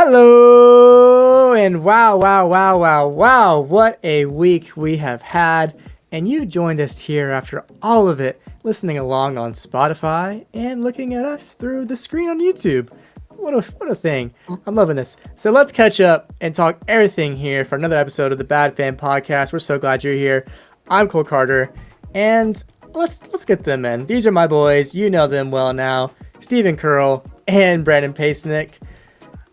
Hello, and wow, what a week we have had. And you've joined us here after all of it, listening along on Spotify and looking at us through the screen on YouTube. What a thing. I'm loving this. So let's catch up and talk everything here for another episode of the Bad Fan Podcast. We're so glad you're here. I'm Cole Carter, and let's get them in. These are my boys. You know them well now. Stephen Curl and Brandon Pasnick.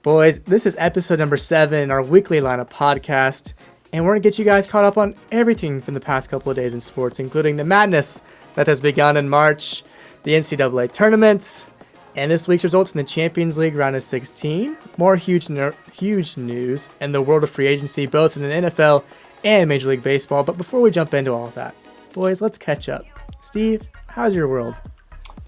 Boys, this is episode number 7, our weekly lineup podcast, and we're going to get you guys caught up on everything from the past couple of days in sports, including the madness that has begun in March, the NCAA Tournament, and this week's results in the Champions League round of 16, more huge news in the world of free agency, both in the NFL and Major League Baseball. But before we jump into all of that, boys, let's catch up. Steve, how's your world?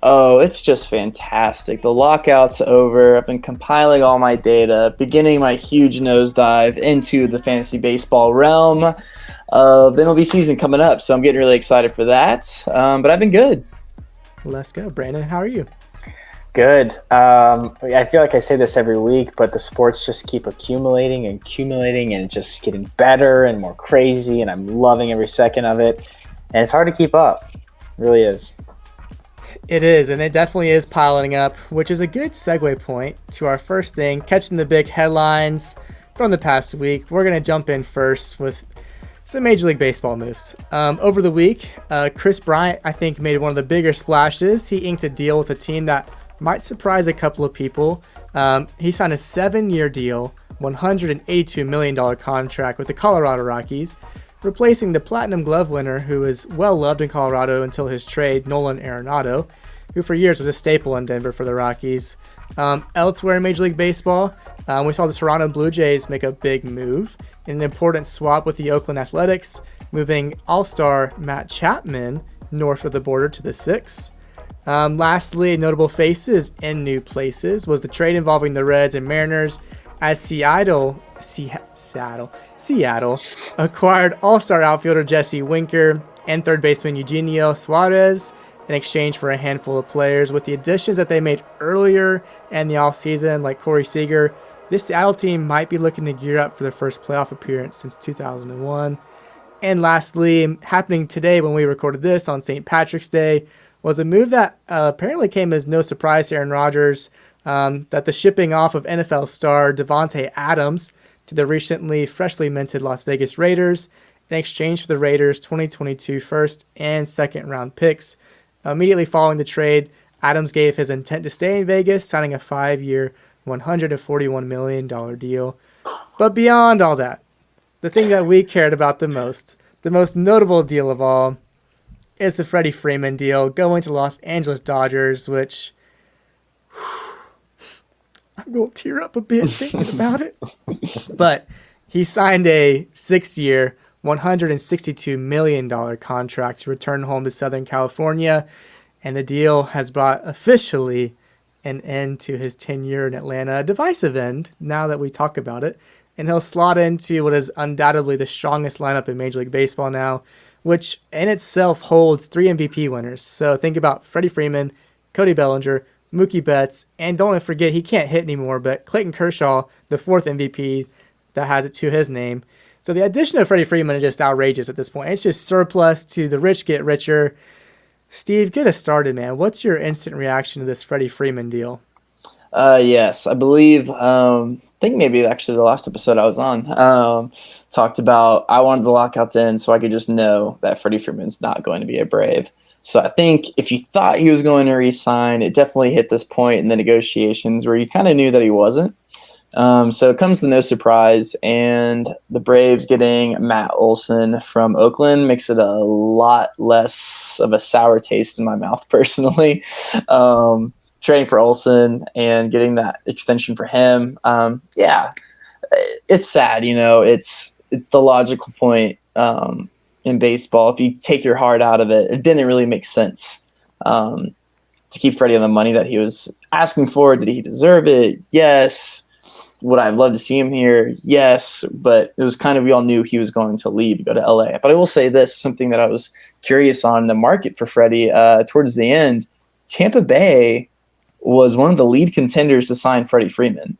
Oh, it's just fantastic. The lockout's over. I've been compiling all my data, beginning my huge nosedive into the fantasy baseball realm of the MLB season coming up. So I'm getting really excited for that. But I've been good. Let's go. Brandon, how are you? Good. I feel like I say this every week, but the sports just keep accumulating and it's just getting better and more crazy, and I'm loving every second of it. And it's hard to keep up. It really is. It is, and it definitely is piling up, which is a good segue point to our first thing, catching the big headlines from the past week. We're going to jump in first with some Major League Baseball moves. Over the week, Chris Bryant, I think, made one of the bigger splashes. He inked a deal with a team that might surprise a couple of people. He signed a 7-year deal, $182 million contract with the Colorado Rockies, replacing the Platinum Glove winner, who is well loved in Colorado until his trade, Nolan Arenado, who for years was a staple in Denver for the Rockies. Elsewhere in Major League Baseball, we saw the Toronto Blue Jays make a big move in an important swap with the Oakland Athletics, moving all-star Matt Chapman north of the border to the 6. Lastly, notable faces in new places was the trade involving the Reds and Mariners, as Seattle acquired all-star outfielder Jesse Winker and third baseman Eugenio Suarez in exchange for a handful of players. With the additions that they made earlier in the offseason, like Corey Seager, this Seattle team might be looking to gear up for their first playoff appearance since 2001. And lastly, happening today when we recorded this on St. Patrick's Day, was a move that apparently came as no surprise to Aaron Rodgers, that the shipping off of NFL star Devontae Adams to the recently freshly minted Las Vegas Raiders in exchange for the Raiders' 2022 first and second round picks. Immediately following the trade, Adams gave his intent to stay in Vegas, signing a 5-year, $141 million deal. But beyond all that, the thing that we cared about the most notable deal of all, is the Freddie Freeman deal going to Los Angeles Dodgers, which I'm going to tear up a bit thinking about it. But he signed a 6-year, $162 million contract to return home to Southern California, and the deal has brought officially an end to his tenure in Atlanta, a divisive end now that we talk about it, and he'll slot into what is undoubtedly the strongest lineup in Major League Baseball now, which in itself holds 3 MVP winners. So think about Freddie Freeman, Cody Bellinger, Mookie Betts, and don't forget, he can't hit anymore, but Clayton Kershaw, the 4th MVP that has it to his name. So the addition of Freddie Freeman is just outrageous at this point. It's just surplus to the rich get richer. Steve, get us started, man. What's your instant reaction to this Freddie Freeman deal? Yes, I believe, I think maybe actually the last episode I was on talked about I wanted the lockout to end so I could just know that Freddie Freeman's not going to be a Brave. So I think if you thought he was going to re-sign, it definitely hit this point in the negotiations where you kind of knew that he wasn't. So it comes to no surprise, and the Braves getting Matt Olson from Oakland makes it a lot less of a sour taste in my mouth personally. Trading for Olson and getting that extension for him, it's sad. It's the logical point in baseball. If you take your heart out of it, it didn't really make sense to keep Freddie on the money that he was asking for. Did he deserve it? Yes. Would I have loved to see him here? Yes. But it was kind of, we all knew he was going to leave to go to LA. But I will say this, something that I was curious on the market for Freddie towards the end. Tampa Bay was one of the lead contenders to sign Freddie Freeman.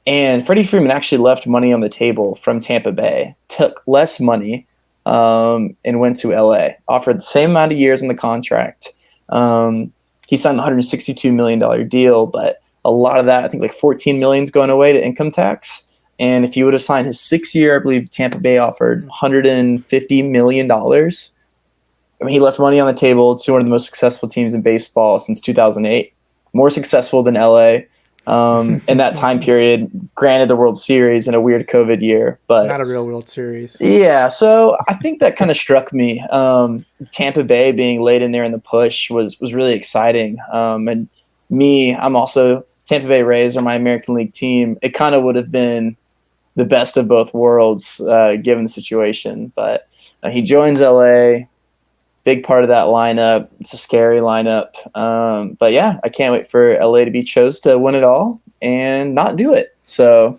And Freddie Freeman actually left money on the table from Tampa Bay, took less money, and went to LA, offered the same amount of years in the contract. He signed a $162 million deal, but a lot of that, I think like $14 million is going away to income tax. And if he would have signed his 6-year, I believe Tampa Bay offered $150 million. I mean, he left money on the table to one of the most successful teams in baseball since 2008, more successful than LA. In that time period, granted the World Series in a weird COVID year, but not a real World Series. Yeah, so I think that kind of struck me. Tampa Bay being laid in there in the push was really exciting. And me, I'm also Tampa Bay Rays are my American League team. It kind of would have been the best of both worlds given the situation. But he joins LA. Big part of that lineup. It's a scary lineup. But yeah, I can't wait for LA to be chose to win it all and not do it. So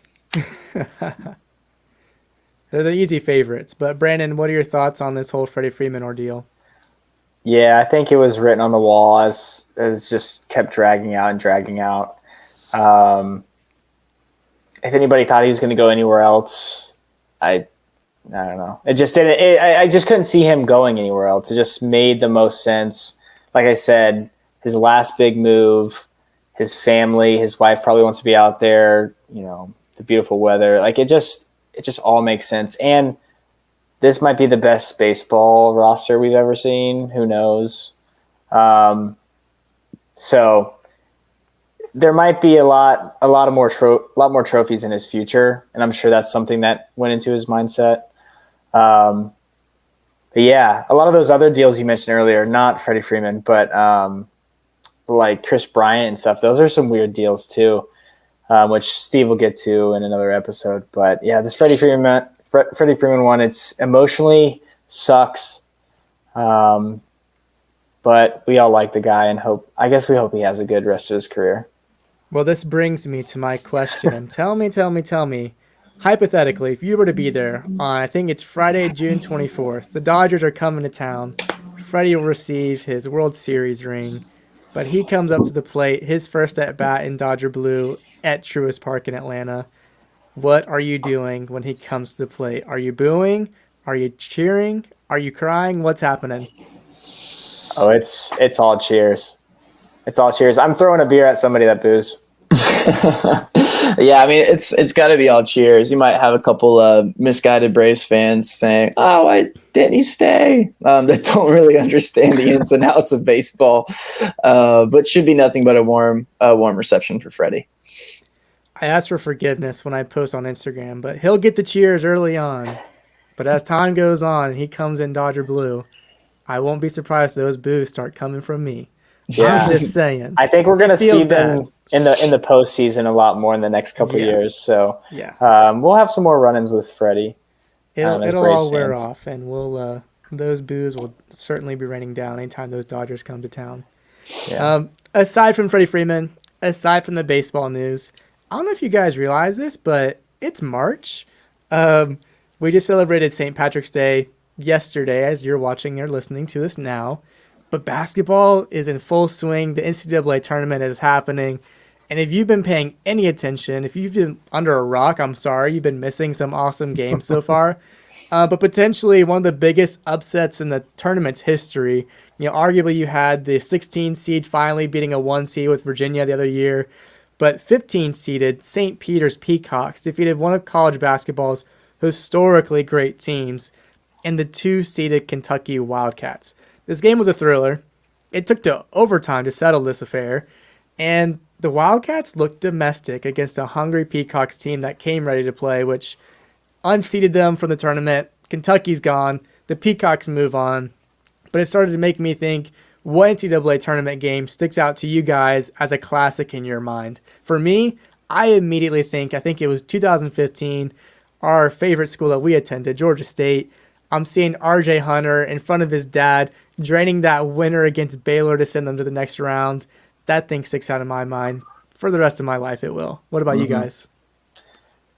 they're the easy favorites. But Brandon, what are your thoughts on this whole Freddie Freeman ordeal? Yeah, I think it was written on the wall as just kept dragging out and dragging out. If anybody thought he was going to go anywhere else, I don't know. It just didn't. I just couldn't see him going anywhere else. It just made the most sense. Like I said, his last big move, his family, his wife probably wants to be out there. You know, the beautiful weather. Like it just all makes sense. And this might be the best baseball roster we've ever seen. Who knows? So there might be a lot more trophies in his future, and I'm sure that's something that went into his mindset. But yeah, a lot of those other deals you mentioned earlier, not Freddie Freeman, but like Chris Bryant and stuff, those are some weird deals too, which Steve will get to in another episode. But yeah, this Freddie Freeman one, it's emotionally sucks. But we all like the guy and we hope he has a good rest of his career. Well, this brings me to my question. Tell me, hypothetically, if you were to be there on, I think it's Friday, June 24th, the Dodgers are coming to town. Freddie will receive his World Series ring, but he comes up to the plate, his first at-bat in Dodger blue at Truist Park in Atlanta. What are you doing when he comes to the plate? Are you booing? Are you cheering? Are you crying? What's happening? Oh, it's all cheers. It's all cheers. I'm throwing a beer at somebody that boos. Yeah, I mean, it's got to be all cheers. You might have a couple of misguided Braves fans saying, "Oh, why didn't he stay?" That don't really understand the ins and outs of baseball, but should be nothing but a warm reception for Freddie. I asked for forgiveness when I post on Instagram, but he'll get the cheers early on. But as time goes on and he comes in Dodger blue, I won't be surprised if those boos start coming from me. Yeah. I'm just saying. I think we're going to see them in the postseason a lot more in the next couple of years. So yeah, we'll have some more run-ins with Freddie. It'll all wear off, and we'll those boos will certainly be raining down anytime those Dodgers come to town. Yeah. Aside from Freddie Freeman, aside from the baseball news, I don't know if you guys realize this, but it's March. We just celebrated St. Patrick's Day yesterday as you're watching or listening to this now. But basketball is in full swing. The NCAA tournament is happening. And if you've been paying any attention, if you've been under a rock, I'm sorry, you've been missing some awesome games so far. But potentially one of the biggest upsets in the tournament's history. You know, arguably you had the 16 seed finally beating a 1 seed with Virginia the other year. But 15 seeded St. Peter's Peacocks defeated one of college basketball's historically great teams and the 2 seeded Kentucky Wildcats. This game was a thriller. It took to overtime to settle this affair, and the Wildcats looked domestic against a hungry Peacocks team that came ready to play, which unseated them from the tournament. Kentucky's gone. The Peacocks move on. But it started to make me think, what NCAA tournament game sticks out to you guys as a classic in your mind? For me, I immediately think it was 2015, our favorite school that we attended, Georgia State. I'm seeing R.J. Hunter in front of his dad, draining that winner against Baylor to send them to the next round. That thing sticks out in my mind. For the rest of my life, it will. What about you guys?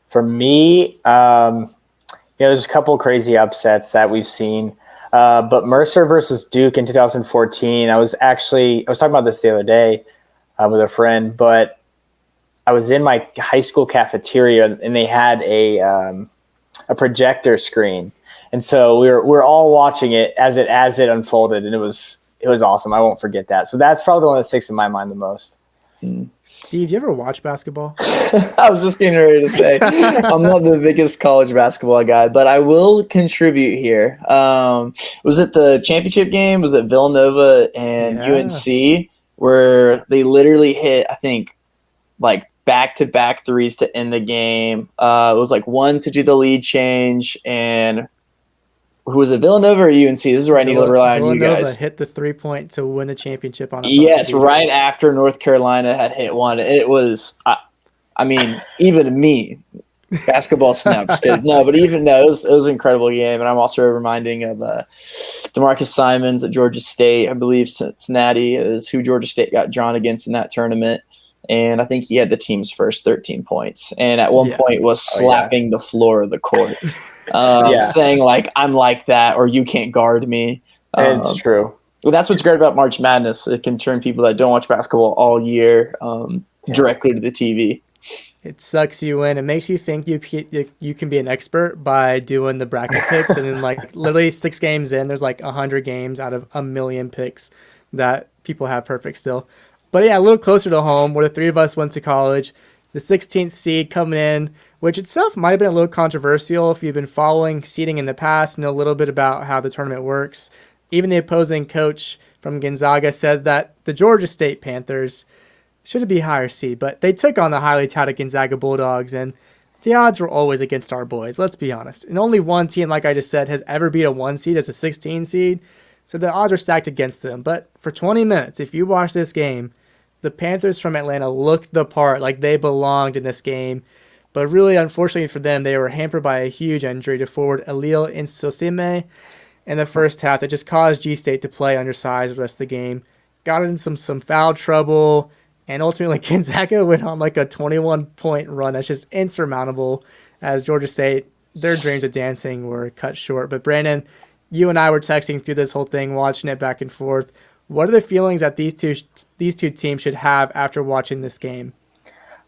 For me, there's a couple crazy upsets that we've seen. But Mercer versus Duke in 2014, I was talking about this the other day with a friend, but I was in my high school cafeteria, and they had a projector screen, and so we're all watching it as it unfolded, and it was awesome. I won't forget that. So that's probably the one that sticks in my mind the most. Steve, do you ever watch basketball? I was just getting ready to say, I'm not the biggest college basketball guy, but I will contribute here. Was it the championship game? Was it Villanova and UNC where they literally hit, I think, like back-to-back threes to end the game? It was like one to do the lead change, and who was it, Villanova or UNC? This is where I need to rely on you guys. Villanova hit the 3-point to win the championship on a Yes, right after North Carolina had hit one. It was, I mean, even me, basketball snaps. No, but even though it was an incredible game. And I'm also reminding of DeMarcus Simons at Georgia State. I believe Cincinnati is who Georgia State got drawn against in that tournament. And I think he had the team's first 13 points. And at one point was slapping the floor of the court. Saying like, I'm like that, or you can't guard me. It's true. Well, that's what's great about March Madness. It can turn people that don't watch basketball all year directly to the TV. It sucks you in. It makes you think you can be an expert by doing the bracket picks, and then like literally 6 games in, there's like 100 games out of 1 million picks that people have perfect still. But yeah, a little closer to home, where the 3 of us went to college. The 16th seed coming in, which itself might have been a little controversial if you've been following seeding in the past, know a little bit about how the tournament works. Even the opposing coach from Gonzaga said that the Georgia State Panthers should be higher seed, but they took on the highly touted Gonzaga Bulldogs, and the odds were always against our boys, let's be honest. And only one team, like I just said, has ever beat a 1 seed as a 16 seed, so the odds are stacked against them. But for 20 minutes, if you watch this game, the Panthers from Atlanta looked the part, like they belonged in this game. But really, unfortunately for them, they were hampered by a huge injury to forward Alil Insosime in the first half that just caused G-State to play undersized the rest of the game. Got in some foul trouble, and ultimately Gonzaga went on like a 21-point run that's just insurmountable, as Georgia State, their dreams of dancing were cut short. But Brandon, you and I were texting through this whole thing, watching it back and forth. What are the feelings that these two teams should have after watching this game?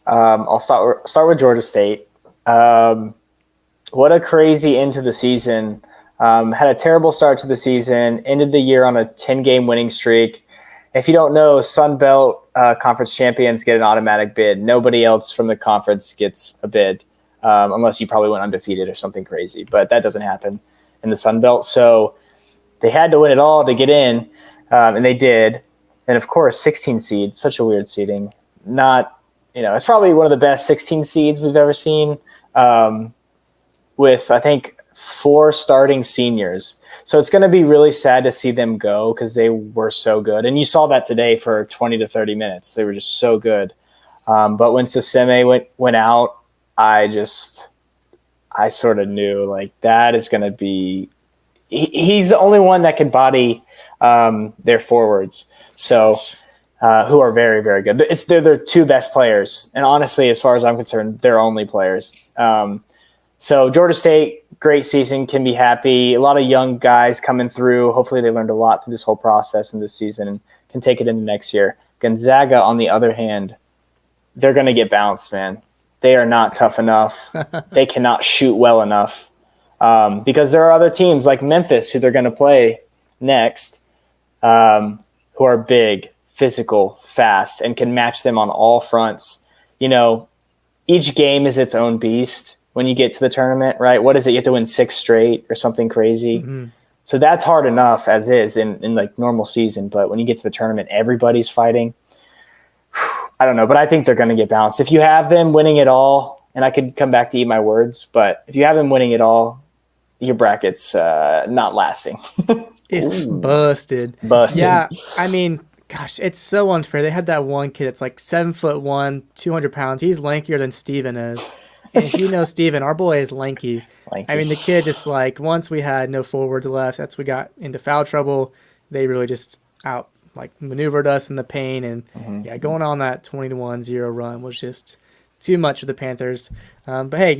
I'll start with Georgia State. What a crazy end to the season. Had a terrible start to the season, ended the year on a 10-game winning streak. If you don't know, Sun Belt conference champions get an automatic bid. Nobody else from the conference gets a bid, unless you probably went undefeated or something crazy. But that doesn't happen in the Sun Belt. So they had to win it all to get in. And they did. And of course, 16 seed, such a weird seeding. It's probably one of the best 16 seeds we've ever seen, with, I think, 4 starting seniors. So it's going to be really sad to see them go because they were so good. And you saw that today for 20 to 30 minutes. They were just so good. But when Saseme went out, I sort of knew, like, that is going to be – he's the only one that could body their forwards. So who are very, very good. They're their 2 best players. And honestly, as far as I'm concerned, they're only players. So Georgia State, great season, can be happy. A lot of young guys coming through. Hopefully they learned a lot through this whole process in this season and can take it into next year. Gonzaga, on the other hand, they're going to get bounced, man. They are not tough enough. They cannot shoot well enough, because there are other teams like Memphis who they're going to play next, who are big, physical, fast, and can match them on all fronts. Each game is its own beast when you get to the tournament, right? What is it? You have to win 6 straight or something crazy. Mm-hmm. So that's hard enough as is in like normal season. But when you get to the tournament, everybody's fighting. I don't know, but I think they're going to get bounced. If you have them winning it all, and I could come back to eat my words, but if you have them winning it all, your bracket's not lasting. It's busted. Yeah, I mean, gosh, it's so unfair. They had that one kid that's like 7'1", 200 pounds. He's lankier than Steven is. And if you know Steven, our boy is lanky. I mean, the kid just like, once we had no forwards left, we got into foul trouble. They really just maneuvered us in the paint. And going on that 20-1-0 run was just too much for the Panthers. But hey,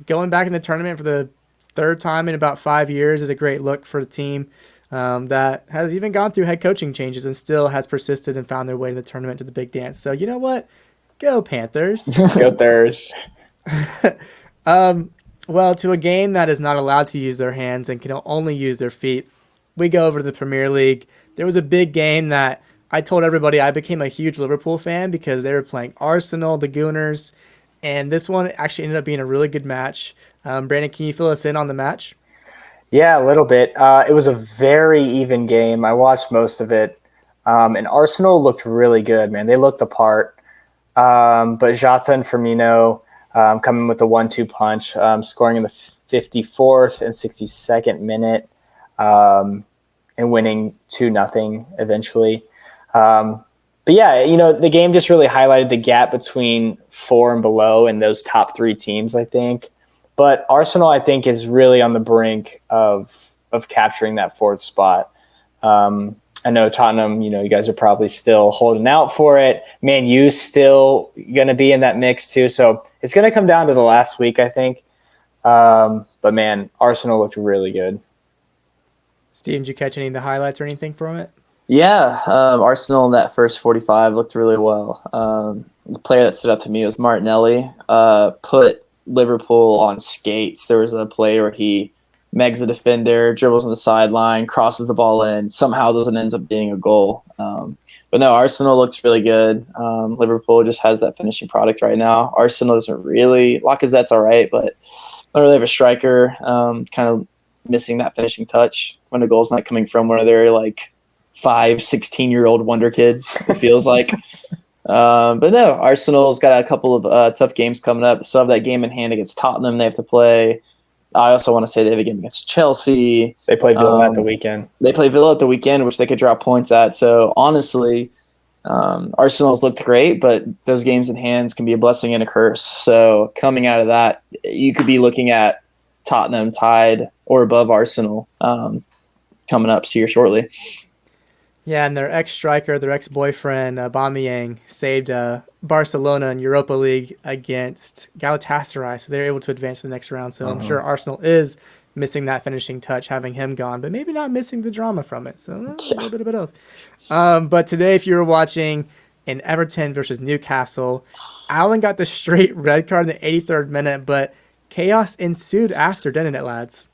going back in the tournament for the 3rd time in about 5 years is a great look for the team that has even gone through head coaching changes and still has persisted and found their way to the tournament, to the big dance. So you know what? Go Panthers. Go Thurs. Well, to a game that is not allowed to use their hands and can only use their feet, we go over to the Premier League. There was a big game that I told everybody I became a huge Liverpool fan because they were playing Arsenal, the Gooners, and this one actually ended up being a really good match. Brandon, can you fill us in on the match? Yeah, a little bit. It was a very even game. I watched most of it, and Arsenal looked really good, man. They looked the part. But Jota and Firmino coming with the 1-2 punch, scoring in the 54th and 62nd minute, and winning 2-0 eventually. But yeah, the game just really highlighted the gap between 4 and below and those top 3 teams, I think. But Arsenal, I think, is really on the brink of capturing that 4th spot. I know Tottenham, you guys are probably still holding out for it. Man U's still going to be in that mix too. So it's going to come down to the last week, I think. But man, Arsenal looked really good. Steve, did you catch any of the highlights or anything from it? Yeah, Arsenal in that first 45 looked really well. The player that stood out to me was Martinelli. Put Liverpool on skates. There was a play where he megs the defender, dribbles on the sideline, crosses the ball in. Somehow doesn't ends up being a goal. But no, Arsenal looks really good. Liverpool just has that finishing product right now. Arsenal doesn't really. Lacazette's all right, but don't really have a striker. Kind of missing that finishing touch when a goal's not coming from one of their 16-year-old wonder kids, it feels like. But no, Arsenal's got a couple of tough games coming up. They still have that game in hand against Tottenham they have to play. I also want to say they have a game against Chelsea. They play Villa at the weekend. They play Villa at the weekend, which they could drop points at. So honestly, Arsenal's looked great, but those games in hands can be a blessing and a curse. So coming out of that, you could be looking at Tottenham tied or above Arsenal coming up here shortly. Yeah, and their ex-striker, their ex-boyfriend, Aubameyang, saved Barcelona in Europa League against Galatasaray, so they're able to advance to the next round. So I'm sure Arsenal is missing that finishing touch, having him gone, but maybe not missing the drama from it. So a little bit of both. But today, if you were watching in Everton versus Newcastle, Allen got the straight red card in the 83rd minute, but chaos ensued after, didn't it, lads?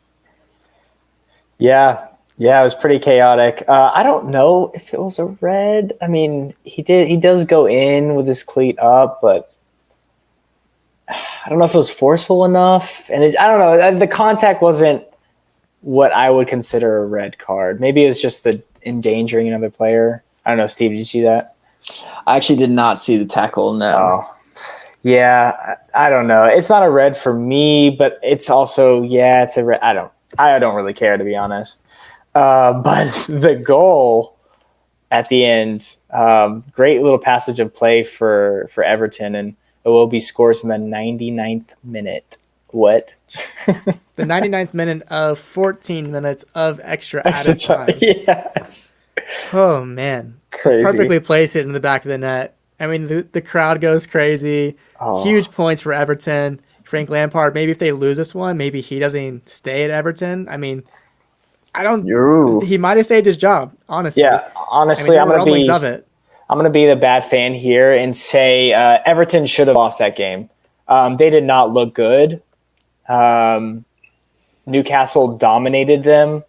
Yeah, it was pretty chaotic. I don't know if it was a red. I mean, he does go in with his cleat up, but I don't know if it was forceful enough. And I don't know. The contact wasn't what I would consider a red card. Maybe it was just the endangering another player. I don't know, Steve, did you see that? I actually did not see the tackle, no. Oh. Yeah, I don't know. It's not a red for me, but it's also, it's a red. I don't really care, to be honest. But the goal at the end, great little passage of play for Everton, and Iwobi scores in the 99th minute. What? The 99th minute of 14 minutes of extra added time. Yes. Oh, man. Crazy. Just perfectly placed it in the back of the net. I mean, the crowd goes crazy. Oh. Huge points for Everton. Frank Lampard, maybe if they lose this one, maybe he doesn't even stay at Everton. I mean, he might have saved his job, honestly. Yeah, honestly, I'm gonna be the bad fan here and say Everton should have lost that game. They did not look good. Newcastle dominated them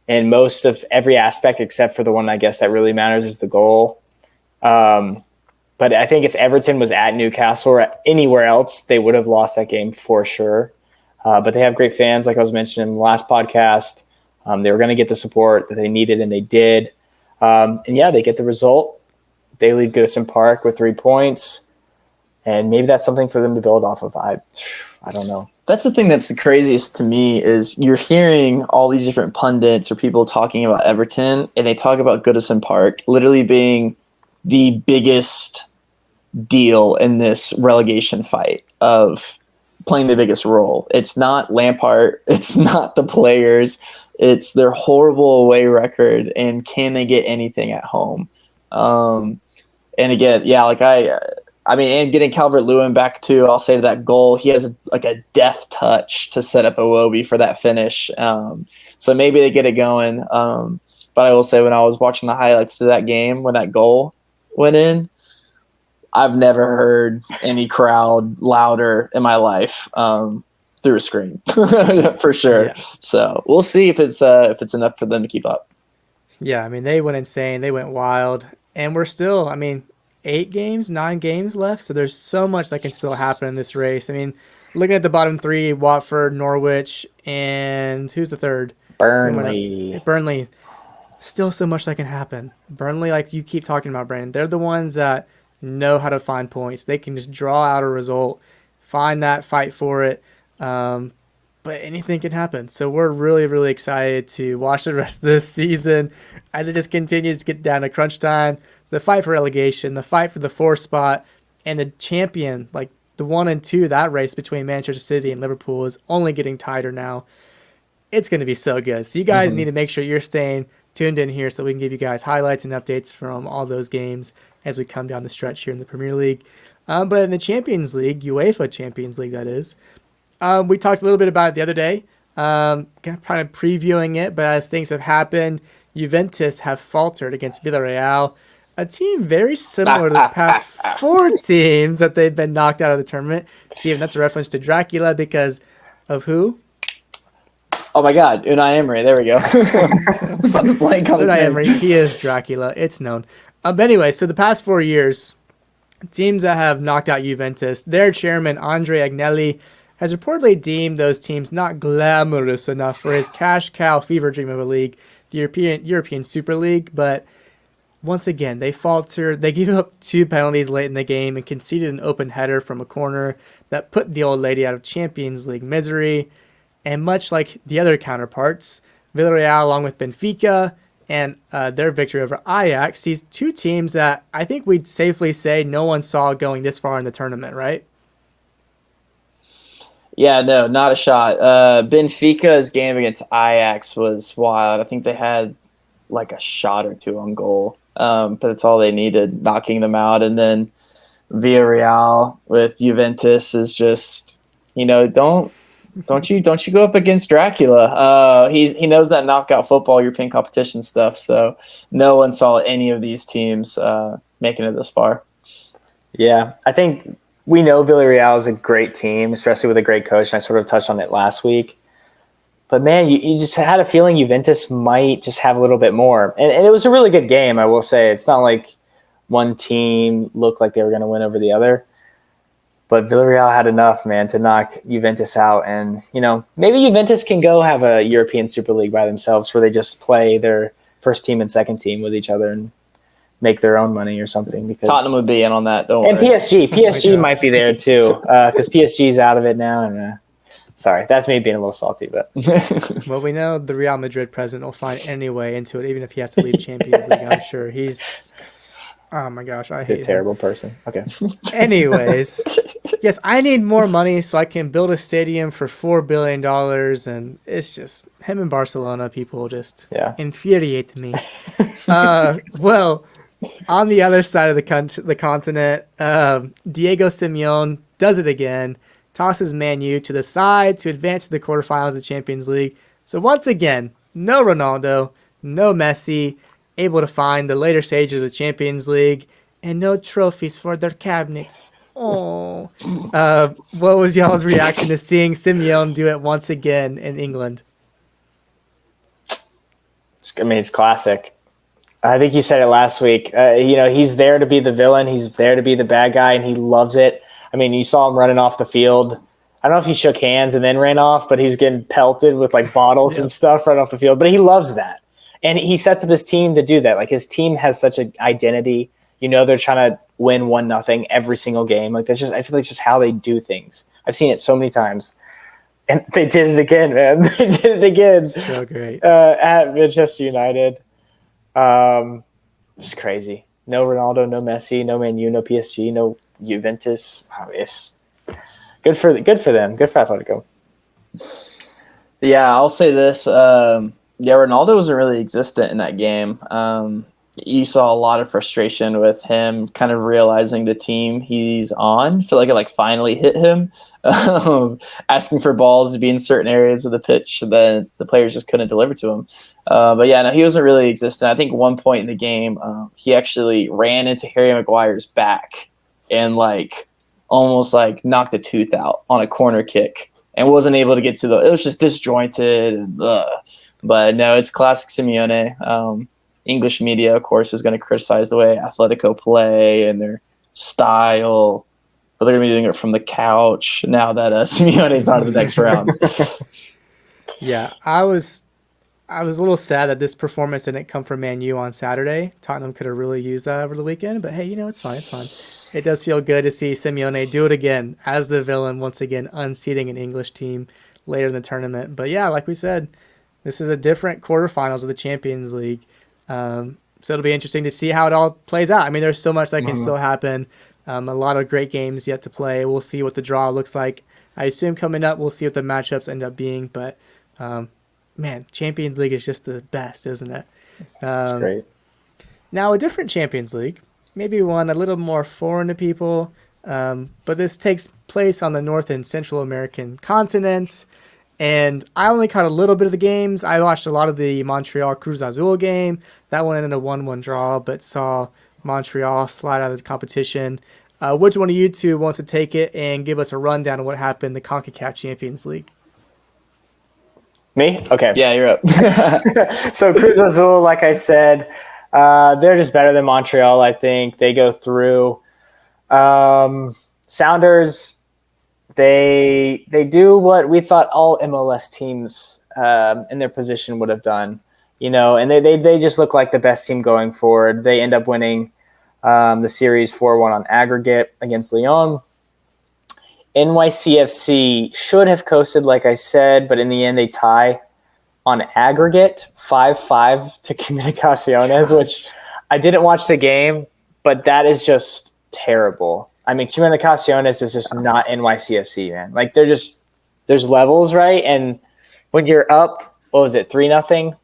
in most of every aspect except for the one I guess that really matters is the goal. But I think if Everton was at Newcastle or anywhere else, they would have lost that game for sure. But they have great fans, like I was mentioning in the last podcast. They were going to get the support that they needed, and they did. They get the result. They leave Goodison Park with 3 points, and maybe that's something for them to build off of. I don't know. That's the thing that's the craziest to me is you're hearing all these different pundits or people talking about Everton, and they talk about Goodison Park literally being the biggest deal in this relegation fight of playing the biggest role. It's not Lampard. It's not the players. It's their horrible away record, and can they get anything at home? And again, and getting Calvert-Lewin back too, I'll say to that goal, he has a death touch to set up Iwobi for that finish. So maybe they get it going. But I will say when I was watching the highlights to that game, when that goal went in, I've never heard any crowd louder in my life through a screen for sure. Yeah. So we'll see if it's enough for them to keep up. Yeah, I mean, they went insane. They went wild. And we're still, I mean, 9 games left. So there's so much that can still happen in this race. I mean, looking at the bottom three, Watford, Norwich, and who's the third? Burnley. Still so much that can happen. Burnley, like you keep talking about, Brandon, they're the ones that know how to find points. They can just draw out a result, find that, fight for it. But anything can happen. So we're really, really excited to watch the rest of this season as it just continues to get down to crunch time. The fight for relegation, the fight for the 4th spot, and the champion, like the 1 and 2, that race between Manchester City and Liverpool is only getting tighter now. It's going to be so good. So you guys need to make sure you're staying tuned in here so we can give you guys highlights and updates from all those games as we come down the stretch here in the Premier League. But in the Champions League, UEFA Champions League, that is, we talked a little bit about it the other day, kind of previewing it, but as things have happened, Juventus have faltered against Villarreal, a team very similar to the past 4 teams that they've been knocked out of the tournament. Steven, that's a reference to Dracula because of who? Oh my God, Unai Emery. There we go. About to blank on his Unai name. Emery, he is Dracula. It's known. But anyway, so the past 4 years, teams that have knocked out Juventus, their chairman, Andre Agnelli, has reportedly deemed those teams not glamorous enough for his cash cow fever dream of a league, the European Super League. But once again, they faltered. They gave up 2 penalties late in the game and conceded an open header from a corner that put the old lady out of Champions League misery. And much like the other counterparts, Villarreal, along with Benfica and their victory over Ajax, sees 2 teams that I think we'd safely say no one saw going this far in the tournament, right? Yeah, no, not a shot. Benfica's game against Ajax was wild. I think they had like a shot or 2 on goal, but it's all they needed, knocking them out. And then Villarreal with Juventus is just, don't you go up against Dracula? He knows that knockout football, European competition stuff. So no one saw any of these teams making it this far. Yeah, I think we know Villarreal is a great team, especially with a great coach. And I sort of touched on it last week. But man, you just had a feeling Juventus might just have a little bit more. And it was a really good game, I will say. It's not like one team looked like they were going to win over the other. But Villarreal had enough, man, to knock Juventus out. And, maybe Juventus can go have a European Super League by themselves where they just play their first team and second team with each other and make their own money or something. Because Tottenham would be in on that, don't and worry. PSG might be there too because PSG's out of it now. And sorry, that's me being a little salty. But Well, we know the Real Madrid president will find any way into it, even if he has to leave Champions League. I'm sure he's... Oh my gosh, I hate a terrible person. Okay. Anyways, yes, I need more money so I can build a stadium for $4 billion, and it's just him and Barcelona people just infuriate me. Well, on the other side of the continent, Diego Simeone does it again, tosses Man U to the side to advance to the quarterfinals of the Champions League. So once again, no Ronaldo, no Messi, able to find the later stages of the Champions League, and no trophies for their cabinets. Oh, what was y'all's reaction to seeing Simeone do it once again in England? It's classic. I think you said it last week. He's there to be the villain. He's there to be the bad guy, and he loves it. I mean, you saw him running off the field. I don't know if he shook hands and then ran off, but he's getting pelted with like bottles and stuff right off the field. But he loves that. And he sets up his team to do that. Like his team has such an identity. They're trying to win 1-0 every single game. Like I feel like it's just how they do things. I've seen it so many times. And they did it again, man. They did it again. So great. At Manchester United. Just crazy. No Ronaldo, no Messi, no Man U, no PSG, no Juventus. Wow, it's good for them. Good for Atletico. Yeah, I'll say this. Ronaldo wasn't really existent in that game. You saw a lot of frustration with him kind of realizing the team he's on. I feel like it finally hit him, asking for balls to be in certain areas of the pitch that the players just couldn't deliver to him. He wasn't really existent. I think one point in the game, he actually ran into Harry Maguire's back and like almost like knocked a tooth out on a corner kick and wasn't able to get to it was just disjointed. And, but no, it's classic Simeone. English media, of course, is going to criticize the way Atletico play and their style, but they're going to be doing it from the couch now that Simeone's on to the next round. Yeah, I was a little sad that this performance didn't come from Man U on Saturday. Tottenham could have really used that over the weekend, but hey, it's fine. It's fine. It does feel good to see Simeone do it again as the villain, once again unseating an English team later in the tournament. But yeah, like we said, this is a different quarterfinals of the Champions League. So it'll be interesting to see how it all plays out. I mean, there's so much that can still happen. A lot of great games yet to play. We'll see what the draw looks like. I assume coming up, we'll see what the matchups end up being. But, man, Champions League is just the best, isn't it? That's great. Now, a different Champions League, maybe one a little more foreign to people, but this takes place on the North and Central American continents. And I only caught a little bit of the games. I watched a lot of the Montreal Cruz Azul game. That one ended a 1-1 draw, but saw Montreal slide out of the competition. Which one of you two wants to take it and give us a rundown of what happened in the CONCACAF Champions League? Me? Okay. Yeah, you're up. So Cruz Azul, like I said, they're just better than Montreal, I think. They go through. Sounders, they do what we thought all MLS teams in their position would have done, and they just look like the best team going forward. They end up winning the series 4-1 on aggregate against Lyon. NYCFC should have coasted, like I said, but in the end they tie on aggregate 5-5 to Comunicaciones, which I didn't watch the game, but that is just terrible. I mean, Comunicaciones is just not NYCFC, man. Like, there's levels, right? And when you're up, what was it, 3-0?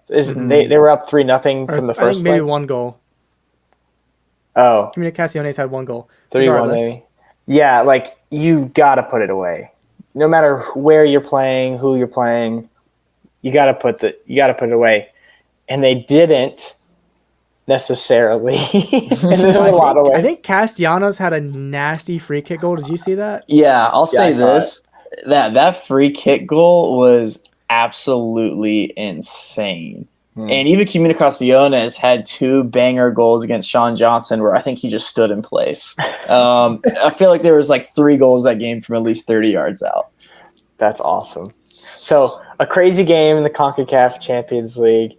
They were up 3-0 from the first. I think maybe leg? one goal. Oh. Comunicaciones had one goal. 3-1 maybe. Yeah, like, you got to put it away. No matter where you're playing, who you're playing, you got to put it away. And they didn't necessarily in a lot of ways. I think Castellanos had a nasty free kick goal. Did you see that? Yeah, I'll say this. That free kick goal was absolutely insane. And even Comunicaciones had 2 banger goals against Sean Johnson where I think he just stood in place. I feel like there was like 3 goals that game from at least 30 yards out. That's awesome. So a crazy game in the CONCACAF Champions League.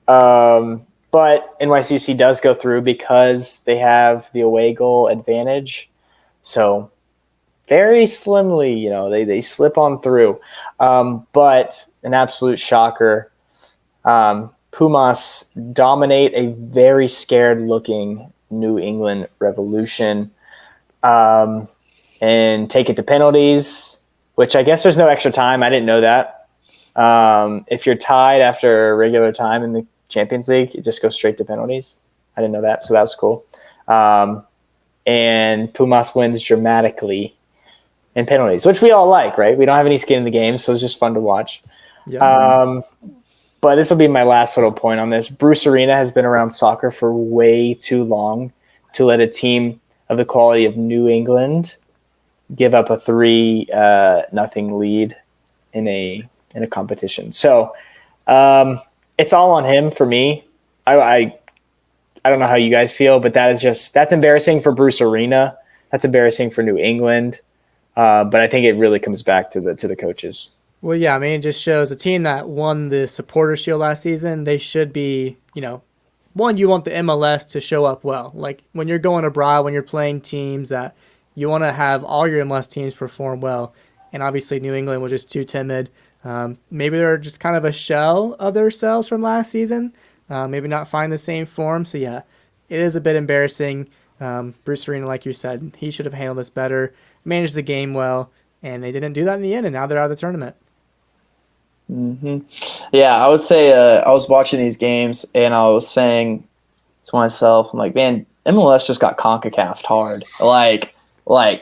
But NYCFC does go through because they have the away goal advantage. So very slimly, they slip on through. But an absolute shocker. Pumas dominate a very scared-looking New England Revolution and take it to penalties, which I guess there's no extra time. I didn't know that. If you're tied after regular time in the Champions League, it just goes straight to penalties. I didn't know that, so that was cool. And Pumas wins dramatically in penalties, which we all like, right? We don't have any skin in the game, so it's just fun to watch. Yeah. But this will be my last little point on this. Bruce Arena has been around soccer for way too long to let a team of the quality of New England give up a 3-0 lead in a competition. So it's all on him for me. I don't know how you guys feel, but that's embarrassing for Bruce Arena. That's embarrassing for New England. But I think it really comes back to the coaches. Well, yeah, I mean, it just shows a team that won the Supporters Shield last season, they should be, one, you want the MLS to show up well. Like, when you're going abroad, when you're playing teams that you want to have all your MLS teams perform well. And obviously New England was just too timid. Maybe they're just kind of a shell of themselves from last season. Maybe not find the same form. So, yeah, it is a bit embarrassing. Bruce Arena, like you said, he should have handled this better, managed the game well, and they didn't do that in the end, and now they're out of the tournament. Yeah, I would say I was watching these games and I was saying to myself, I'm like, man, MLS just got CONCACAF'd hard. Like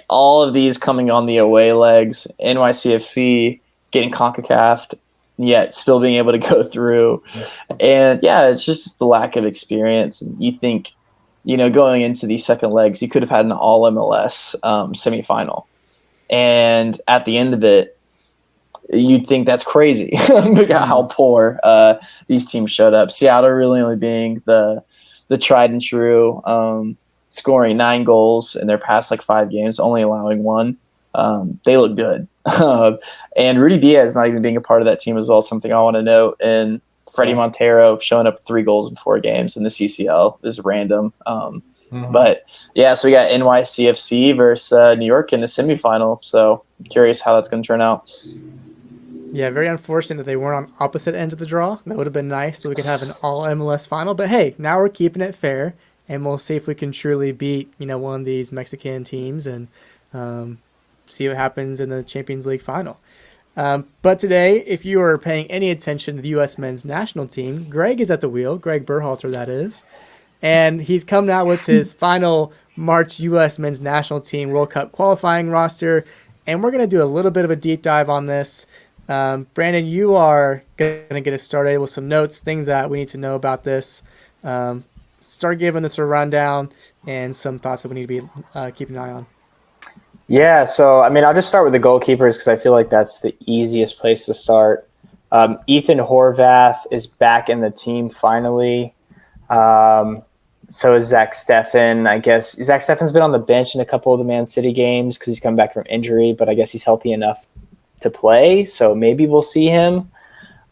all of these coming on the away legs, NYCFC getting CONCACAF'd, yet still being able to go through. And yeah, it's just the lack of experience. And you think going into these second legs, you could have had an all MLS semifinal. And at the end of it, you'd think that's crazy how poor these teams showed up. Seattle really only being the tried and true, scoring 9 goals in their past 5 games, only allowing 1. They look good. And Rudy Diaz not even being a part of that team as well, something I want to note. And Freddie Montero showing up 3 goals in 4 games in the CCL is random. But yeah, so we got NYCFC versus New York in the semifinal. So curious how that's going to turn out. Yeah, very unfortunate that they weren't on opposite ends of the draw. That would have been nice so we could have an all MLS final. But hey, now we're keeping it fair, and we'll see if we can truly beat one of these Mexican teams and see what happens in the Champions League final. But today, if you are paying any attention to the U.S. men's national team, Gregg is at the wheel, Gregg Berhalter, that is. And he's come out with his final March U.S. men's national team World Cup qualifying roster. And we're going to do a little bit of a deep dive on this. Brandon, you are going to get us started with some notes, things that we need to know about this. Start giving us a rundown and some thoughts that we need to be keeping an eye on. Yeah, so, I'll just start with the goalkeepers because I feel like that's the easiest place to start. Ethan Horvath is back in the team finally. So is Zach Steffen. I guess Zach Steffen's been on the bench in a couple of the Man City games because he's come back from injury, but I guess he's healthy enough to play, so maybe we'll see him.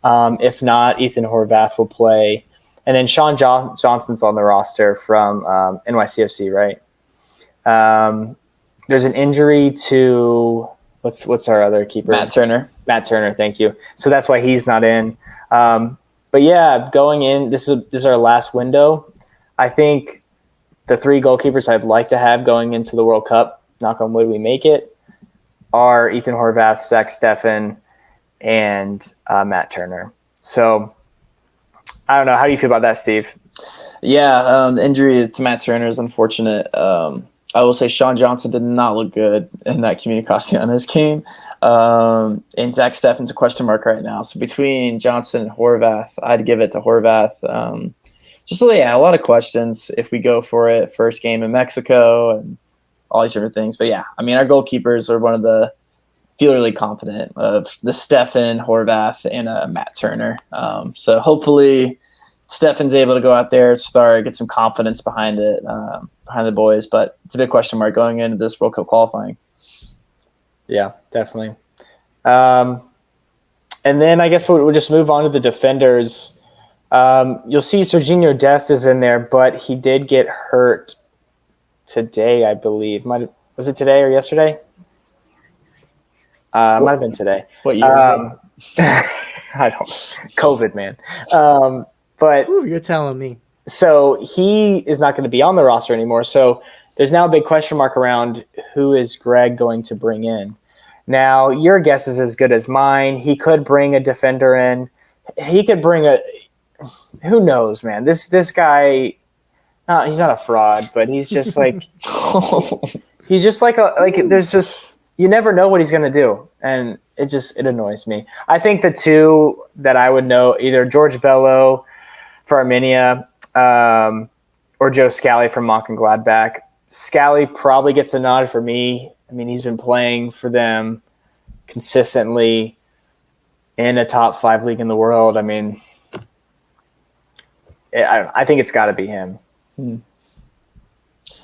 If not, Ethan Horvath will play. And then Sean Johnson's on the roster from NYCFC, right? There's an injury to what's our other keeper? Matt Turner, thank you. So that's why he's not in. But yeah, going in, this is our last window. I think the 3 goalkeepers I'd like to have going into the World Cup, knock on wood, we make it, are Ethan Horvath, Zach Steffen, and Matt Turner. So I don't know. How do you feel about that, Steve? Yeah, the injury to Matt Turner is unfortunate. I will say Sean Johnson did not look good in that Comunicaciones game. And Zach Steffen's a question mark right now. So between Johnson and Horvath, I'd give it to Horvath. A lot of questions if we go for it. First game in Mexico and all these different things. But yeah, our goalkeepers are one of the feel really confident of the Steffen, Horvath, and Matt Turner. So hopefully Steffen's able to go out there, get some confidence behind it, behind the boys. But it's a big question mark going into this World Cup qualifying. Yeah, definitely. And then I guess we'll just move on to the defenders. You'll see Serginho Dest is in there, but he did get hurt today, I believe. Was it today or yesterday? Might have been today. What year is it? I don't know. COVID, man. But Ooh, you're telling me. So he is not going to be on the roster anymore. So there's now a big question mark around who is Gregg going to bring in. Now, your guess is as good as mine. He could bring a defender in. He could bring who knows, man. This guy, he's not a fraud, but he's just like there's just, you never know what he's going to do. And it annoys me. I think the 2 that I would know, either George Bello for Armenia or Joe Scally from Mönchengladbach. Scally probably gets a nod for me. He's been playing for them consistently in a top 5 league in the world. I think it's got to be him.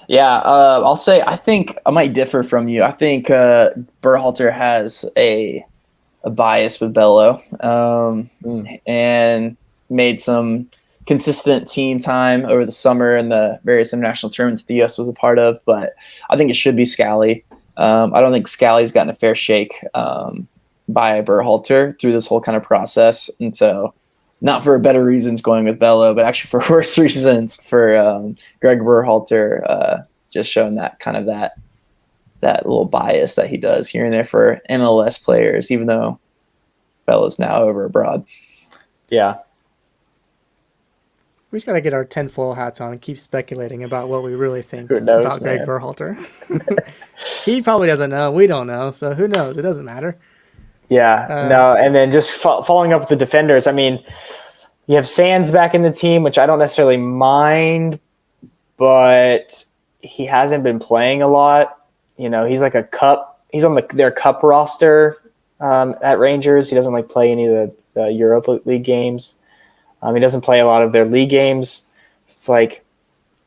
Yeah, I'll say I think I might differ from you. I think Berhalter has a bias with Bello and made some consistent team time over the summer and the various international tournaments the U.S. was a part of. But I think it should be Scally. I don't think Scally's gotten a fair shake by Berhalter through this whole kind of process. And so not for better reasons going with Bello, but actually for worse reasons for Gregg Berhalter just showing that kind of that little bias that he does here and there for MLS players, even though Bello's now over abroad. Yeah. We just got to get our tinfoil hats on and keep speculating about what we really think knows, about Gregg Berhalter. He probably doesn't know. We don't know. So who knows? It doesn't matter. Yeah. No. And then just following up with the defenders, you have Sands back in the team, which I don't necessarily mind but he hasn't been playing a lot. You know, he's like he's on their cup roster at Rangers. He doesn't like play any of the Europa League games. He doesn't play a lot of their league games. It's like,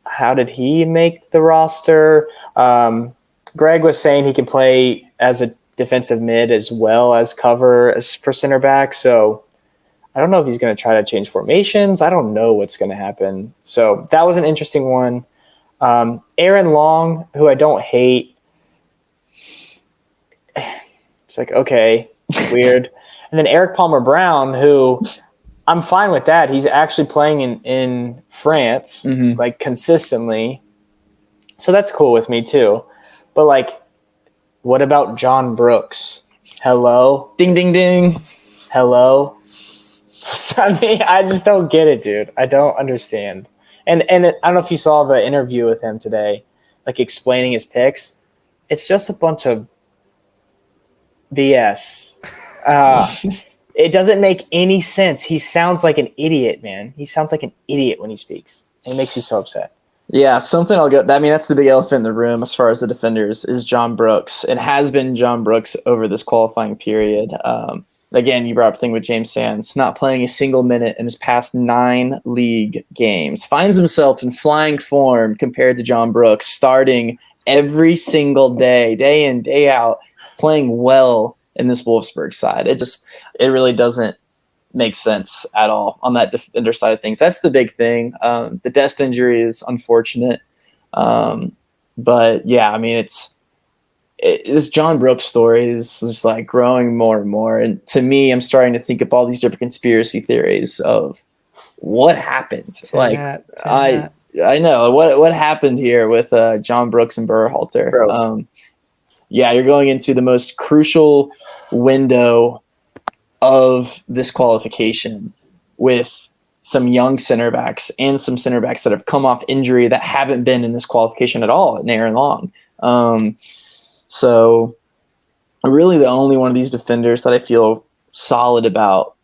how did he make the roster? Gregg was saying he can play as a defensive mid as well as cover for center back. So I don't know if he's going to try to change formations. I don't know what's going to happen. So that was an interesting one. Aaron Long, who I don't hate. It's like, okay, weird. And then Eric Palmer-Brown, who I'm fine with that. He's actually playing in France, like consistently. So that's cool with me too. But like, what about John Brooks? Hello? Ding, ding, ding. Hello? I mean, I just don't get it, dude. I don't understand. And I don't know if you saw the interview with him today, like explaining his picks. It's just a bunch of BS. It doesn't make any sense. He sounds like an idiot, man. He sounds like an idiot when he speaks. It makes me so upset. Yeah, something I'll go. I mean, that's the big elephant in the room as far as the defenders is John Brooks. It has been John Brooks over this qualifying period. Again, you brought up the thing with James Sands, not playing a single minute in his past 9 league games. Finds himself in flying form compared to John Brooks, starting every single day, day in, day out, playing well in this Wolfsburg side. It really doesn't make sense at all on that defender side of things. That's the big thing. The Dest injury is unfortunate. But yeah, I mean, this John Brooks story is just like growing more and more. And to me, I'm starting to think of all these different conspiracy theories of what happened. I know what happened here with John Brooks and Berhalter. Yeah, you're going into the most crucial window of this qualification with some young center backs and some center backs that have come off injury that haven't been in this qualification at all in Aaron Long. So really the only one of these defenders that I feel solid about,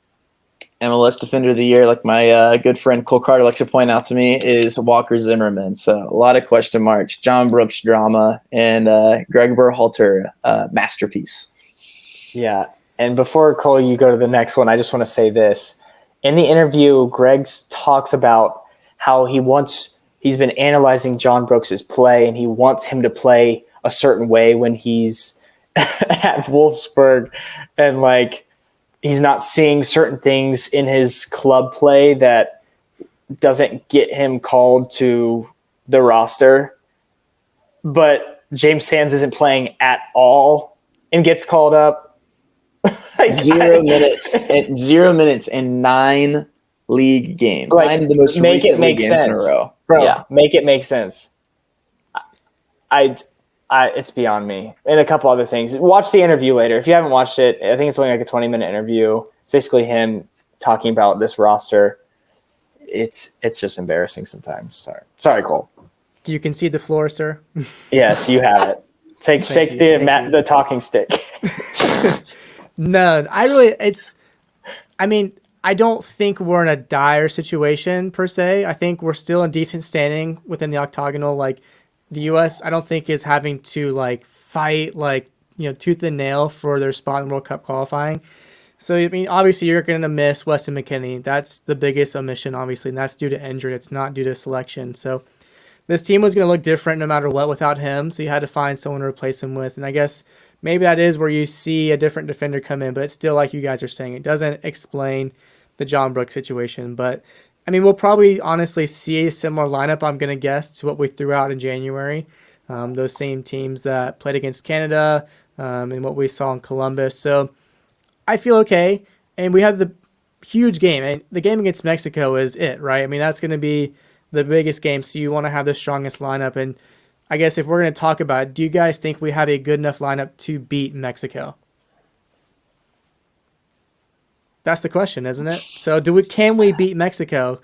MLS Defender of the Year, like my good friend Cole Carter likes to point out to me, is Walker Zimmerman. So a lot of question marks. John Brooks drama and Gregg Berhalter masterpiece. Yeah, and before, Cole, you go to the next one, I just want to say this. In the interview, Gregg talks about how he's been analyzing John Brooks' play, and he wants him to play a certain way when he's at Wolfsburg, and like he's not seeing certain things in his club play that doesn't get him called to the roster. But James Sands isn't playing at all and gets called up. 0 minutes in 9 league games. Like, 9 of the most recent league games in a row. Bro, yeah. Make it make sense. It's beyond me. And a couple other things. Watch the interview later. If you haven't watched it, I think it's only like a 20-minute interview. It's basically him talking about this roster. It's just embarrassing sometimes. Sorry, Cole. You can see the floor, sir. Yes, you have it. Take the talking stick. No, I don't think we're in a dire situation per se. I think we're still in decent standing within the octagonal. Like the U.S., I don't think is having to like fight tooth and nail for their spot in World Cup qualifying. So I mean, obviously you're going to miss Weston McKennie. That's the biggest omission, obviously, and that's due to injury. It's not due to selection. So this team was going to look different no matter what without him. So you had to find someone to replace him with, and I guess maybe that is where you see a different defender come in. But it's still, like you guys are saying, it doesn't explain the John Brooks situation. But I mean, we'll probably honestly see a similar lineup, I'm going to guess, to what we threw out in January. Those same teams that played against Canada and what we saw in Columbus. So I feel okay. And we have the huge game. And the game against Mexico is it, right? I mean, that's going to be the biggest game. So you want to have the strongest lineup. And I guess if we're going to talk about it, do you guys think we have a good enough lineup to beat Mexico? That's the question, isn't it? So can we beat Mexico?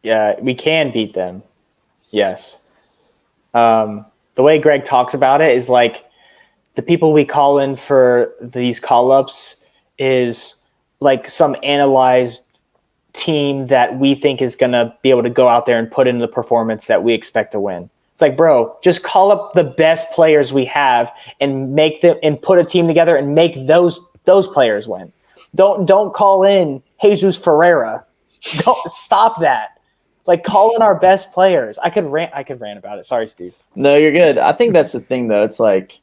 Yeah, we can beat them. Yes. The way Gregg talks about it is like the people we call in for these call-ups is like some analyzed team that we think is going to be able to go out there and put in the performance that we expect to win. It's like, bro, just call up the best players we have and make them and put a team together and make those players win. Don't call in Jesus Ferreira. Don't stop that. Like, call in our best players. I could rant about it. Sorry, Steve. No, you're good. I think that's the thing, though. It's like,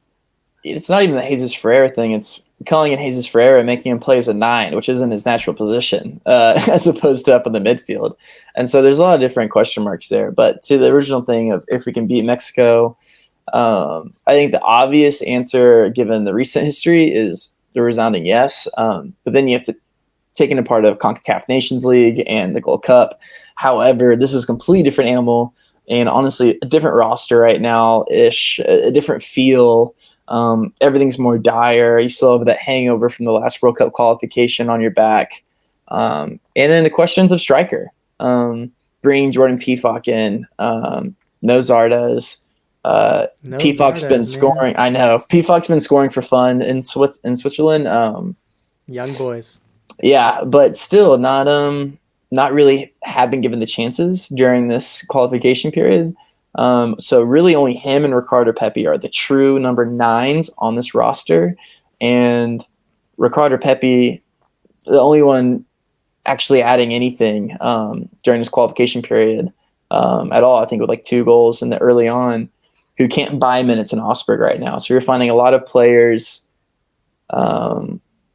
it's not even the Jesus Ferreira thing. It's calling in Jesus Ferreira and making him play as a 9, which isn't his natural position, as opposed to up in the midfield. And so there's a lot of different question marks there. But to the original thing of if we can beat Mexico, I think the obvious answer, given the recent history, is the resounding yes. But then you have to take into part of CONCACAF Nations League and the Gold Cup. However, this is a completely different animal and honestly a different roster right now-ish, a different feel. Everything's more dire. You still have that hangover from the last World Cup qualification on your back. And then the questions of striker. Bringing Jordan Pefok in. No Zardes. Pefok's been scoring. I know. Pefok's been scoring for fun in Switzerland. Young boys. Yeah, but still not really have been given the chances during this qualification period. So really only him and Ricardo Pepi are the true number 9s on this roster. And Ricardo Pepi, the only one actually adding anything during this qualification period at all, I think with like 2 goals in the early on, who can't buy minutes in Augsburg right now. So you're finding a lot of players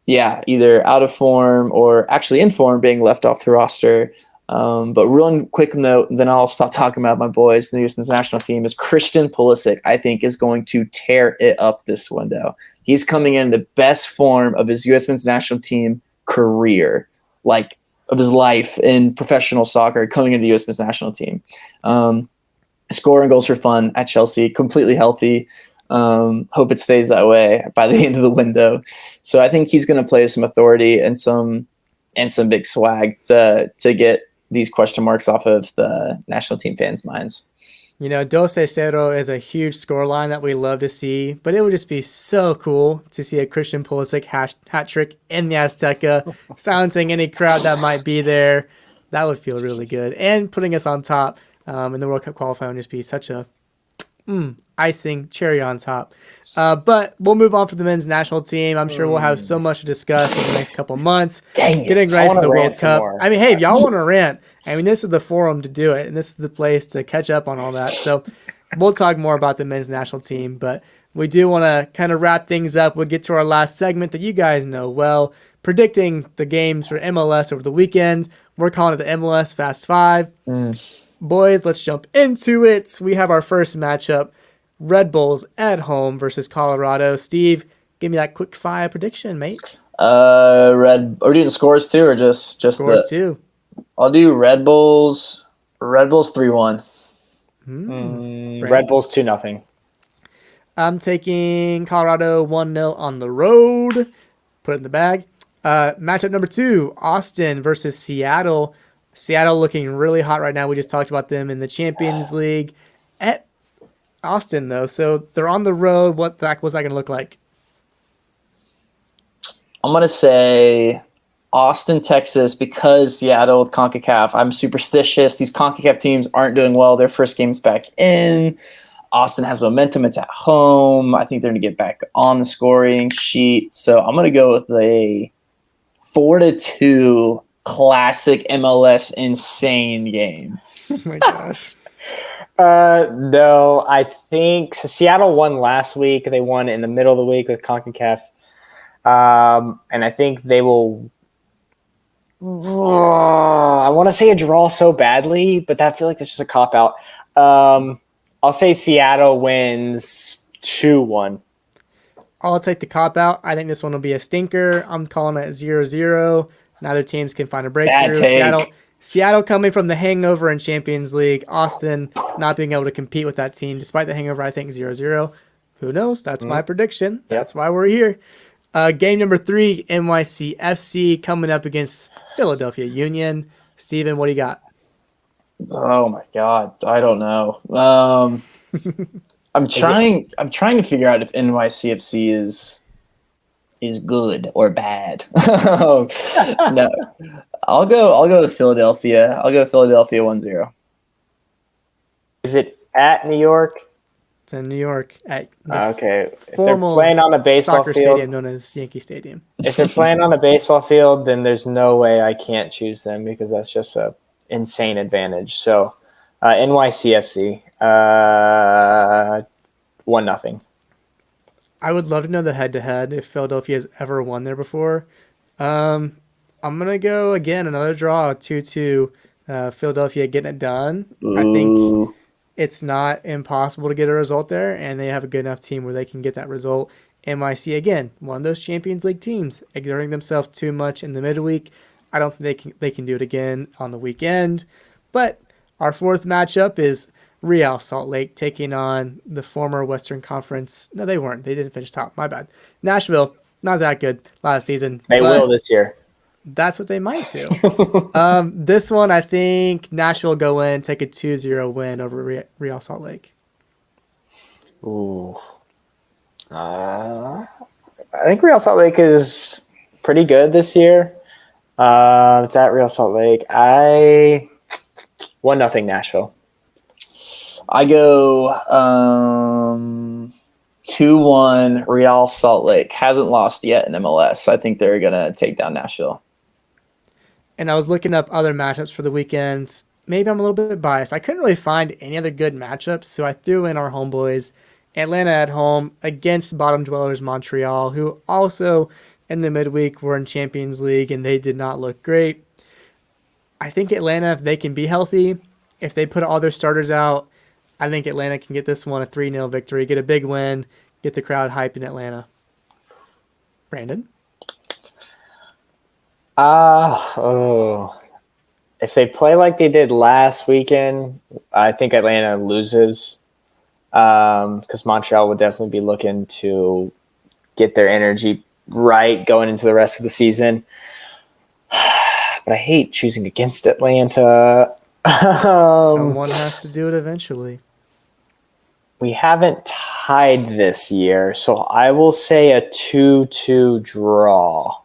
either out of form or actually in form being left off the roster. But real quick note, and then I'll stop talking about my boys in the U.S. men's national team, is Christian Pulisic, I think, is going to tear it up this window. He's coming in the best form of his U.S. men's national team career, like of his life in professional soccer, coming into the U.S. men's national team. Scoring goals for fun at Chelsea, completely healthy. Hope it stays that way by the end of the window. So I think he's going to play some authority and some big swag to get these question marks off of the national team fans' minds. You know, 2-0 is a huge scoreline that we love to see, but it would just be so cool to see a Christian Pulisic hat trick in the Azteca, silencing any crowd that might be there. That would feel really good. And putting us on top in the World Cup qualifying would just be such a icing, cherry on top. But we'll move on for the men's national team. I'm sure we'll have so much to discuss in the next couple months. Getting ready for the World Cup. I mean, hey, if y'all want to rant, I mean, this is the forum to do it, and this is the place to catch up on all that. So we'll talk more about the men's national team, but we do want to kind of wrap things up. We'll get to our last segment that you guys know well, predicting the games for MLS over the weekend. We're calling it the Mls Fast Five. Boys, let's jump into it. We have our first matchup, Red Bulls at home versus Colorado. Steve, give me that quick fire prediction, mate. Are we doing scores too, or just scores too? I'll do Red Bulls. Red Bulls 3-1. Red Bulls 2-0. I'm taking Colorado 1-0 on the road. Put it in the bag. Matchup number 2, Austin versus Seattle. Seattle looking really hot right now. We just talked about them in the Champions League. At Austin, though, so they're on the road. What's that going to look like? I'm going to say Austin, Texas, because Seattle with CONCACAF. I'm superstitious. These CONCACAF teams aren't doing well. Their first game's back in. Austin has momentum. It's at home. I think they're going to get back on the scoring sheet. So I'm going to go with a 4-2 classic MLS insane game. Oh my gosh. No, I think Seattle won last week. They won in the middle of the week with CONCACAF. And I think they will. I want to say a draw so badly, but I feel like this is a cop out. I'll say Seattle wins 2-1. I'll take the cop out. I think this one will be a stinker. I'm calling it 0-0. Neither teams can find a breakthrough. Seattle coming from the hangover in Champions League. Austin not being able to compete with that team. Despite the hangover, I think 0-0. Who knows? That's my prediction. Yep. That's why we're here. Game number 3, NYCFC coming up against Philadelphia Union. Steven, what do you got? Oh my God. I don't know. I'm trying to figure out if NYCFC is good or bad. No, I'll go with Philadelphia. I'll go Philadelphia 1-0. Is it at New York? It's in New York at the Okay. If they're formal playing on a baseball soccer field, stadium known as Yankee Stadium. if they're playing on a baseball field, then there's no way I can't choose them because that's just a insane advantage. So NYCFC 1-0. I would love to know the head-to-head if Philadelphia has ever won there before. I'm going to go, again, another draw, 2-2. Philadelphia getting it done. Ooh. I think it's not impossible to get a result there, and they have a good enough team where they can get that result. NYC, again, one of those Champions League teams, exerting themselves too much in the midweek. I don't think they can do it again on the weekend. But our fourth matchup is Real Salt Lake taking on the former Western Conference. No, they weren't. They didn't finish top. My bad. Nashville, not that good last season. They will this year. That's what they might do. This one, I think Nashville go in, take a 2-0 win over Real Salt Lake. Ooh. I think Real Salt Lake is pretty good this year. It's at Real Salt Lake. 1-0 Nashville. I go 2-1 Real Salt Lake. Hasn't lost yet in MLS. I think they're going to take down Nashville. And I was looking up other matchups for the weekend. Maybe I'm a little bit biased. I couldn't really find any other good matchups, so I threw in our homeboys. Atlanta at home against bottom dwellers Montreal, who also in the midweek were in Champions League, and they did not look great. I think Atlanta, if they can be healthy, if they put all their starters out, I think Atlanta can get this one a 3-0 victory, get a big win, get the crowd hyped in Atlanta. Brandon? If they play like they did last weekend, I think Atlanta loses because Montreal would definitely be looking to get their energy right going into the rest of the season. But I hate choosing against Atlanta. Someone has to do it eventually. We haven't tied this year, so I will say a 2-2 draw.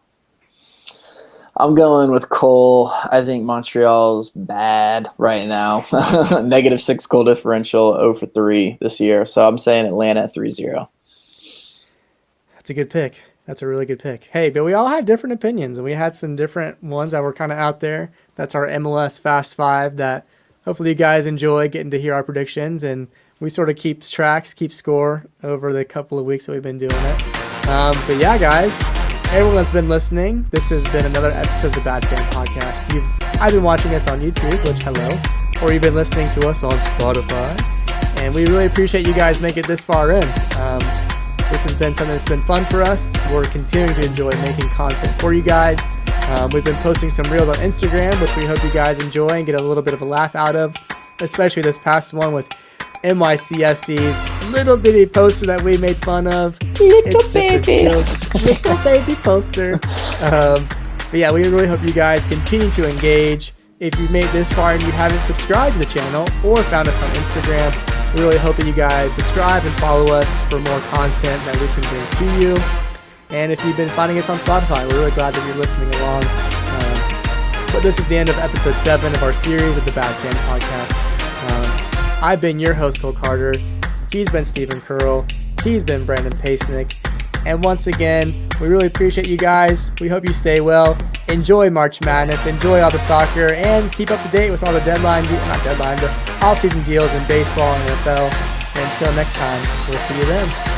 I'm going with Cole. I think Montreal's bad right now. -6 goal differential, 0-3 this year. So I'm saying Atlanta 3-0. That's a good pick. That's a really good pick. Hey, but we all had different opinions, and we had some different ones that were kind of out there. That's our Mls Fast Five that hopefully you guys enjoy getting to hear our predictions, and we sort of keep score over the couple of weeks that we've been doing it. But yeah, guys, everyone that's been listening, this has been another episode of the Bad Fan Podcast. You've either been watching us on YouTube, which hello, or you've been listening to us on Spotify, and we really appreciate you guys making it this far in. This has been something that's been fun for us. We're continuing to enjoy making content for you guys. We've been posting some reels on Instagram, which we hope you guys enjoy and get a little bit of a laugh out of, especially this past one with NYCFC's little bitty poster that we made fun of. Little baby poster. But yeah, we really hope you guys continue to engage. If you've made it this far and you haven't subscribed to the channel or found us on Instagram, we really hope that you guys subscribe and follow us for more content that we can bring to you. And if you've been finding us on Spotify, we're really glad that you're listening along. But this is the end of episode 7 of our series of the Bad Fan Podcast. I've been your host, Cole Carter. He's been Stephen Curl. He's been Brandon Pacenik. And once again, we really appreciate you guys. We hope you stay well. Enjoy March Madness. Enjoy all the soccer. And keep up to date with all the off-season deals in baseball and NFL. And until next time, we'll see you then.